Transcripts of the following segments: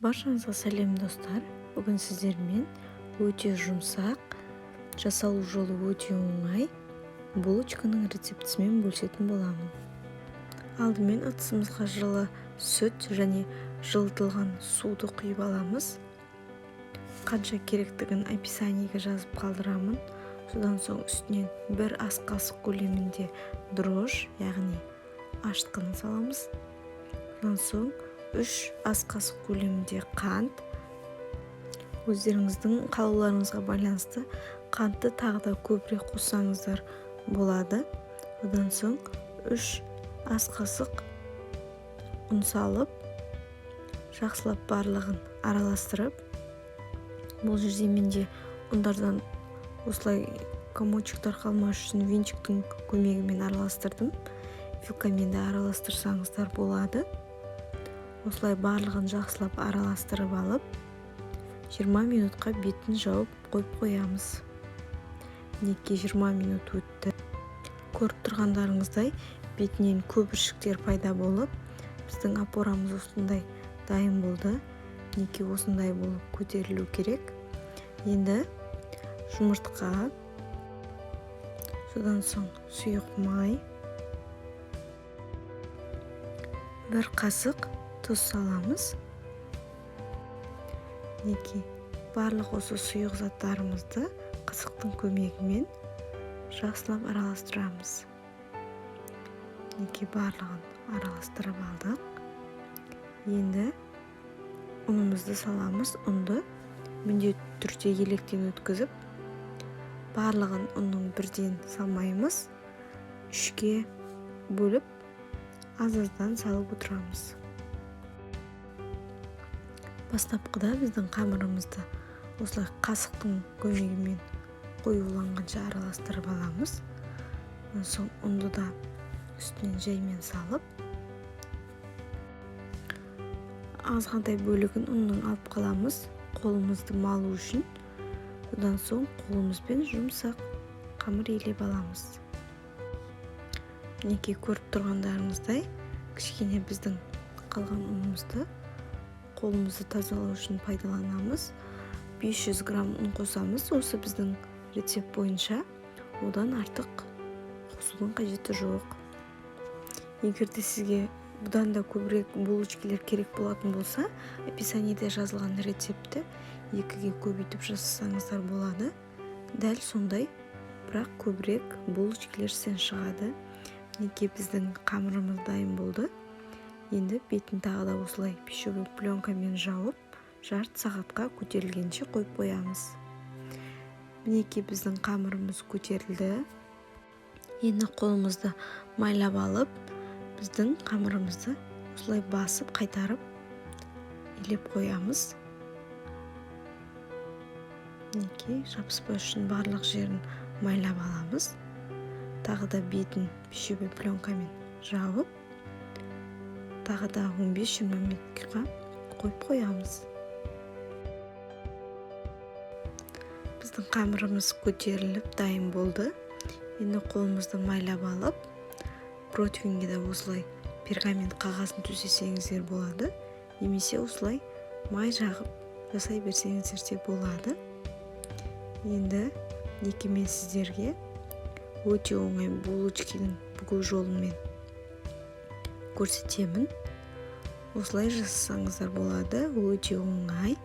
Баршаңызға сәлем достар. Бүгін сіздермен өте жұмсақ, жасалу жолы өте оңай булочканың рецептісімен бөлісетін боламын. Алдымен ыдысымызға жылы сүт және жылытылған суды құйып аламыз. Қанша керектігін описаниеге жазып қалдырамын. Содан соң үстінен бір ас қасық көлемінде дрожж, яғни ашытқыны саламыз. Содан соң 3 ас қасық көлемінде қант. Өздеріңіздің қалауларыңызға байланысты қантты тағы да көбірек қоссаңыздар болады. Одан соң 3 ас қасық ұн салып, жақсылап барлығын араластырып, бұл жерде менде ұндардан осылай комочектар қалмас үшін венчиктің көмегімен араластырдым. Вилкамен де араластырсаңыздар болады. Осылай барлығын жақсылап араластырып алып, 20 минутқа бетін жауып қойып қоямыз. Неке 20 минут өтті. Көріп тұрғандарыңыздай бетінен көпіршіктер пайда болып, біздің опорамыз осындай дайын болды. Неке осындай болып көтерілу керек. Енді жұмыртқа, содан соң сұйық май, бір қасық тұз саламыз. Неке барлық осы сұйық заттарымызды қасықтың көмегімен жақсылап араластырамыз. Неке барлығын араластырып алдық. Енді ұнымызды саламыз. Ұнды міндетті түрде електен өткізіп, барлығын ұнның бірден салмаймыз. 3-ке бөліп, аз-аздан салып отырамыз. Бастапқыда біздің қамырымызды осылай қасықтың көмегімен қоюланғанша араластырып аламыз. Соң ұнды да үстінен жаймен салып, азғантай бөлігін ұнның алып қаламыз, қолымызды малу үшін. Содан соң қолымызбен жұмсақ қамыр елеп аламыз. Неке көріп тұрғандарыңыздай, кішкене біздің қалған ұнымызды қолымызды тазалау үшін пайдаланамыз. 500 грамм ұн қосамыз. Осы біздің рецепт бойынша, одан артық қосудың қажеті жоқ. Егер де сізге бұдан да көбірек булочкалар керек болатын болса, описаниеде жазылған рецепті 2-ге көбейтіп жасасаңыздар болады. Дәл сондай, бірақ көбірек булочкалар шығады. Неке біздің қамырымыз дайын болды. Енді бетін тағы да осылай пищевой пленкамен жауып, жарты сағатқа көтерілгенше қойып қоямыз. Неке біздің қамырымыз көтерілді. Енді қолымызды майлап алып, біздің қамырымызды осылай басып, қайтарып, елеп қоямыз. Неке жабыспас үшін барлық жерін майлап аламыз. Тағы да бетін пищевой пленкамен жауып, тағы да 15-20 минутқа қойып қоямыз. Біздің қамырымыз көтеріліп дайын болды. Енді қолымызды майлап алып, противенге де осылай пергамент қағазын төсесеңіздер болады, немесе осылай май жағып жасай берсеңіздер де болады. Енді неке мен сіздерге өте оңай булочканың бүгу жолымен көрсетемін. Осылай жасасаңыздар болады, өте оңай.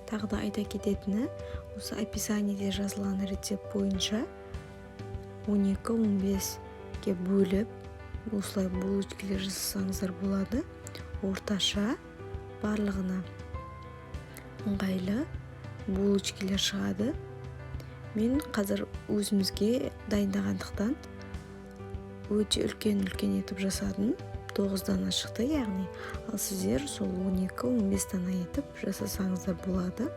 Тағы да айта кететіні, осы описаниеде жазылған рецепт бойынша 12-15-ге бөліп, осылай булочкалар жасасаңыздар болады. Орташа барлығына ыңғайлы булочкалар шығады. Мен қазір өзімізге дайындағандықтан өте үлкен етіп жасадым. 9 дана шықты, яғни. Ал сіздер сол 12-15 дана етіп жасасаңыздар болады.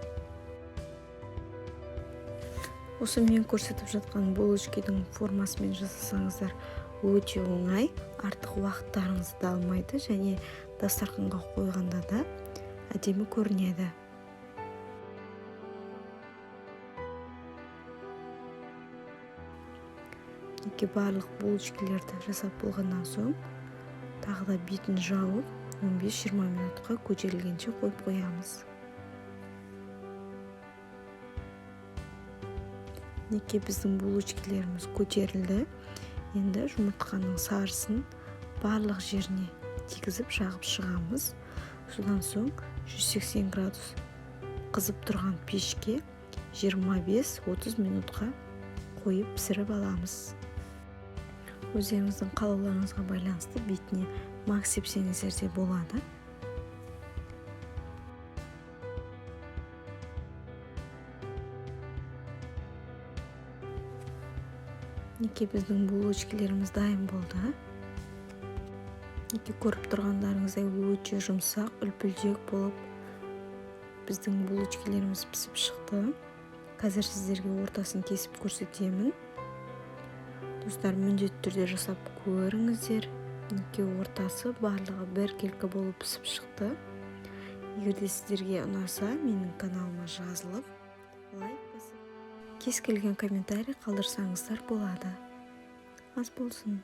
Осы мен көрсетіп жатқан булочканың формасымен жасасаңыздар өте оңай, артық уақыттарыңызды да алмайды және дастарханға қойғанда да әдемі көрінеді. Неке барлық булочкаларды жасап болғаннан соң, тағы да бетін жауып, 15-20 минутка көтерилгенче коюп коябыз. Неке биздин булочкаларыбыз көтерилди. Енді жұмыртқаның сарысын барлық жеріне тигізіп жағып шығамыз. Содан соң 180 градус қызып тұрған пешке 25-30 минутқа қойып пісіріп аламыз. Өздеріңіздің қалауларыңызға байланысты бетіне мак сепсеңіздер де болады. Неке біздің булочкаларымыз дайын болды. Неке көріп тұрғандарыңыздай өте жұмсақ, үлпілдек болып біздің булочкаларымыз пісіп шықты. Қазір сіздерге ортасын кесіп көрсетемін. Достар, міндетті түрде жасап көріңіздер. Неке ортасы барлығы біркелкі болып пісіп шықты. Егер де сіздерге ұнаса, менің каналыма жазылып, лайк басып, кез келген комментарий қалдырсаңыздар болады. Аз болсын.